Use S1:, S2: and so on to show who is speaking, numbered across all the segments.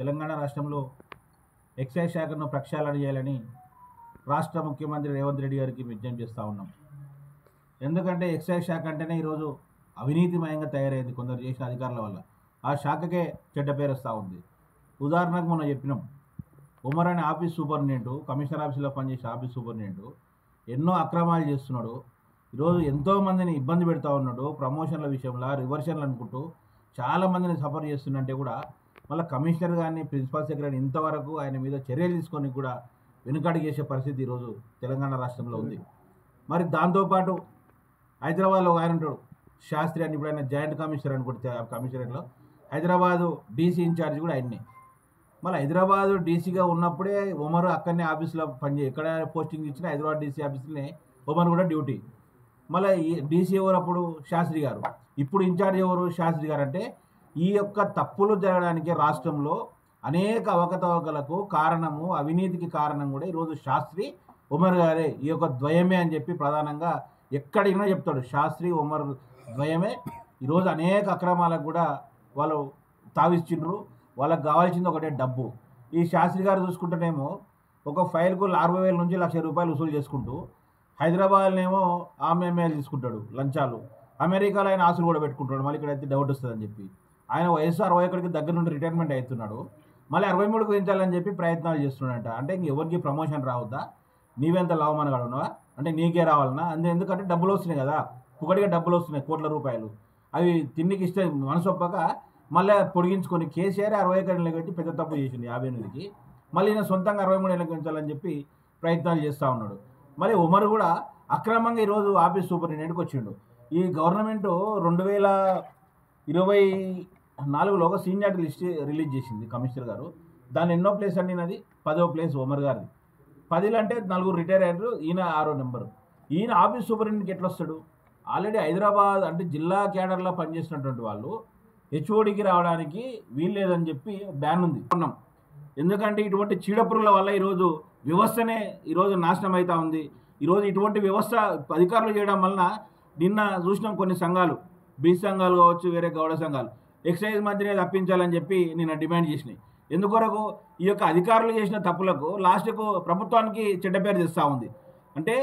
S1: తెలంగాణ రాష్ట్రంలో ఎక్సైజ్ శాఖను ప్రక్షాళన చేయాలని రాష్ట్ర ముఖ్యమంత్రి రేవంత్ రెడ్డి గారికి విజ్ఞప్తి చేస్తూ ఉన్నాం. ఎందుకంటే ఎక్సైజ్ శాఖ అంటేనే ఈరోజు అవినీతిమయంగా తయారైంది కొందరు చేసిన అధికారుల వల్ల. ఆ శాఖకే చెడ్డ పేరు వస్తూ ఉంది. ఉదాహరణకు మొన్న చెప్పినాం, ఉమర్ అనే ఆఫీస్ సూపరింటెండెంట్, కమిషనర్ ఆఫీస్లో పనిచేసే ఆఫీస్ సూపరింటెండెంట్ ఎన్నో అక్రమాలు చేస్తున్నాడు. ఈరోజు ఎంతోమందిని ఇబ్బంది పెడతా ఉన్నాడు. ప్రమోషన్ల విషయంలో రివర్షన్లు అనుకుంటూ చాలామందిని సఫర్ చేస్తున్నంటే కూడా మళ్ళీ కమిషనర్ కానీ ప్రిన్సిపల్ సెక్రటరీ ఇంతవరకు ఆయన మీద చర్యలు తీసుకొని కూడా వెనుకడుగు చేసే పరిస్థితి ఈరోజు తెలంగాణ రాష్ట్రంలో ఉంది. మరి దాంతోపాటు హైదరాబాద్లో ఆయన ఉంటాడు శాస్త్రి అని, ఇప్పుడు ఆయన జాయింట్ కమిషనర్ అనుకుంటే కమిషనర్లో హైదరాబాదు డీసీ ఇన్ఛార్జ్ కూడా ఆయన్నే. మళ్ళీ హైదరాబాదు డీసీగా ఉన్నప్పుడే ఉమర్ అక్కడనే ఆఫీస్లో ఎక్కడ పోస్టింగ్ ఇచ్చినా హైదరాబాద్ డీసీ ఆఫీస్లోనే ఉమర్ కూడా డ్యూటీ. మళ్ళీ ఈ డీసీ ఎవరు అప్పుడు శాస్త్రి గారు, ఇప్పుడు ఇన్ఛార్జ్ ఎవరు శాస్త్రి గారు. అంటే ఈ యొక్క తప్పులు జరగడానికి రాష్ట్రంలో అనేక అవకతవకలకు కారణము, అవినీతికి కారణం కూడా ఈరోజు శాస్త్రి ఉమర్ గారే. ఈ యొక్క ద్వయమే అని చెప్పి ప్రధానంగా ఎక్కడికైనా చెప్తాడు. శాస్త్రి ఉమర్ ద్వయమే ఈరోజు అనేక అక్రమాలకు కూడా వాళ్ళు తావిచ్చిండ్రు. వాళ్ళకి కావాల్సింది ఒకటే డబ్బు. ఈ శాస్త్రి గారు చూసుకుంటేనేమో ఒక ఫైల్కు 60,000 నుంచి ₹1,00,000 వసూలు చేసుకుంటూ హైదరాబాద్నేమో ఆమెమేలు తీసుకుంటాడు లంచాలు. అమెరికాలో ఆయన ఆస్తులు కూడా పెట్టుకుంటాడు. మళ్ళీ ఇక్కడైతే డౌట్ వస్తుందని చెప్పి ఆయన వయసు 61కి దగ్గర నుండి రిటైర్మెంట్ అవుతున్నాడు. మళ్ళీ 63కు పెంచాలని చెప్పి ప్రయత్నాలు చేస్తున్నాడంట. అంటే ఎవరికి ప్రమోషన్ రావద్దా, నీవెంత లాభమని ఉన్నావా అంటే నీకే రావాలన్నా. ఎందుకంటే డబ్బులు వస్తున్నాయి కదా, ఒకటిగా డబ్బులు వస్తున్నాయి కోట్ల రూపాయలు. అవి తిన్నికి ఇస్తే మనసు ఒప్పక మళ్ళీ పొడిగించుకొని కేసీఆర్ 61 ఏళ్ళకి పెట్టి పెద్ద తప్పు చేసింది 58కి. మళ్ళీ ఈయన సొంతంగా 63 ఏళ్ళకి పెంచాలని చెప్పి ప్రయత్నాలు చేస్తూ ఉన్నాడు. మళ్ళీ ఉమర్ కూడా అక్రమంగా ఈరోజు ఆఫీస్ సూపరింటెండెంట్కి వచ్చిండు. ఈ గవర్నమెంట్ 2024లో ఒక సీనియారిటీ లిస్ట్ రిలీజ్ చేసింది కమిషనర్ గారు. దాని ఎన్నో ప్లేస్ అండి నాది 10వ ప్లేస్ ఉమర్ గారిది. 10 అంటే 4 రిటైర్ అయ్యారు, ఈయన 6వ నెంబరు. ఈయన ఆఫీస్ సూపరింటెండెంట్కి ఎట్లా వస్తాడు? ఆల్రెడీ హైదరాబాద్ అంటే జిల్లా క్యాడర్లో పనిచేసినటువంటి వాళ్ళు హెచ్ఓడికి రావడానికి వీల్లేదని చెప్పి బ్యాన్ ఉంది. ఎందుకంటే ఇటువంటి చీడపురుగుల వల్ల ఈరోజు వ్యవస్థనే ఈరోజు నాశనం అవుతూ ఉంది. ఈరోజు ఇటువంటి వ్యవస్థ అధికారులు చేయడం వలన నిన్న చూసినాం కొన్ని సంఘాలు, బీసీ సంఘాలు కావచ్చు, వేరే గౌడ సంఘాలు ఎక్సైజ్ మంత్రిని తప్పించాలని చెప్పి నిన్న డిమాండ్ చేసినాయి. ఎందుకొరకు? ఈ యొక్క అధికారులు చేసిన తప్పులకు లాస్ట్కు ప్రభుత్వానికి చెడ్డ పేరు తెస్తూ ఉంది. అంటే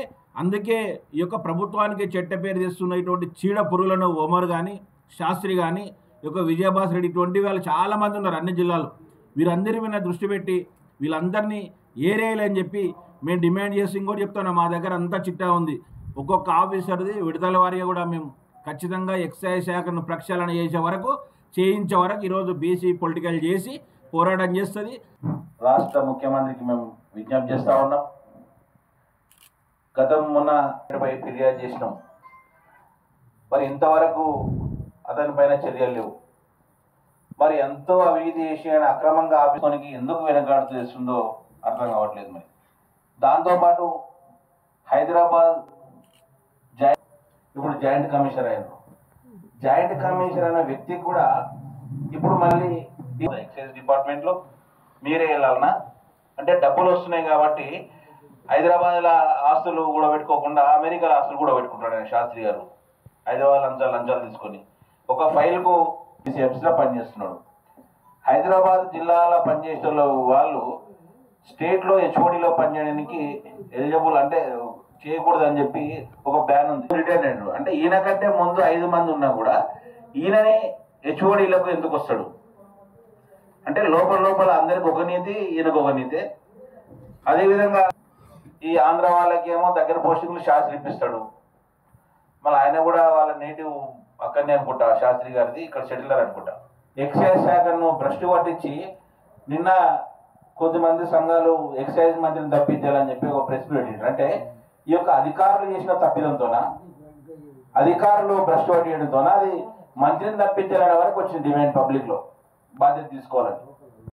S1: అందుకే ఈ యొక్క ప్రభుత్వానికి చెడ్డ పేరు తెస్తున్న ఇటువంటి చీడ పురుగులను ఉమర్ కానీ శాస్త్రి కానీ ఈ యొక్క విజయభాస్ రెడ్డి ఇటువంటి వాళ్ళు చాలామంది ఉన్నారు అన్ని జిల్లాలు. వీరందరి మీద దృష్టి పెట్టి వీళ్ళందరినీ ఏరేయాలని చెప్పి మేము డిమాండ్ చేసి ఇంకోటి చెప్తున్నాం, మా దగ్గర అంతా చిట్టా ఉంది. ఒక్కొక్క ఆఫీసర్ది విడుదల వారిగా కూడా మేము ఖచ్చితంగా ఎక్సైజ్ శాఖను ప్రక్షాళన చేయించే వరకు ఈరోజు బీసీ పొలిటికల్ చేసి పోరాటం చేస్తుంది. రాష్ట్ర ముఖ్యమంత్రికి మేము విజ్ఞప్తి చేస్తూ ఉన్నాం. మొన్న ఫిర్యాదు చేసినాం, మరి ఇంతవరకు అతని పైన చర్యలు లేవు. మరి ఎంతో అవినీతి చేసి ఆయన అక్రమంగా ఆఫీసునికి ఎందుకు వెనకాడుతూ చేస్తుందో అర్థం కావట్లేదు. మరి దాంతోపాటు హైదరాబాద్ ఇప్పుడు జాయింట్ కమిషనర్ అయినారు. జాయింట్ కమిషనర్ అనే వ్యక్తికి కూడా ఇప్పుడు మళ్ళీ ఎక్సైజ్ డిపార్ట్మెంట్లో మీరే వెళ్ళాలన్నా అంటే డబ్బులు వస్తున్నాయి కాబట్టి హైదరాబాద్లో ఆస్తులు కూడా పెట్టుకోకుండా అమెరికాలో ఆస్తులు కూడా పెట్టుకుంటాడు ఆయన శాస్త్రి గారు. హైదరాబాద్ లంచాలు తీసుకొని ఒక ఫైల్కు ఎఫ్స్లో పనిచేస్తున్నాడు. హైదరాబాద్ జిల్లాలో పనిచేసే వాళ్ళు స్టేట్లో హెచ్ఓడిలో పనిచేయడానికి ఎలిజిబుల్ అంటే చేయకూడదని చెప్పి ఒక బ్యాన్ ఉంది. రిటైర్డ్ అంటే ఈయన కంటే ముందు 5 మంది ఉన్నా కూడా ఈయననే హెచ్ఓడిలకు ఎందుకు వస్తాడు? అంటే లోపల అందరికి ఒక నీతి, ఈయనకు ఒక నీతే. అదేవిధంగా ఈ ఆంధ్ర వాళ్ళకి ఏమో దగ్గర పోస్టింగ్లు శాస్త్రి ఇప్పిస్తాడు. మళ్ళీ ఆయన కూడా వాళ్ళ నేటివ్ అక్కడనే అనుకుంటా, శాస్త్రి గారిది ఇక్కడ సెటిలర్ అనుకుంటా. ఎక్సైజ్ శాఖను భ్రష్టు పట్టించి నిన్న కొంతమంది సంఘాలు ఎక్సైజ్ మంత్రిని తప్పించాలని చెప్పి ఒక ప్రెస్ పెట్టారు. అంటే ఈ యొక్క అధికారులు చేసిన తప్పిదంతోనా, అధికారులు భ్రష్టు పట్టించడంతోనా అది మంత్రిని తప్పించాలనే వరకు వచ్చింది డిమాండ్ పబ్లిక్లో బాధ్యత తీసుకోవాలని.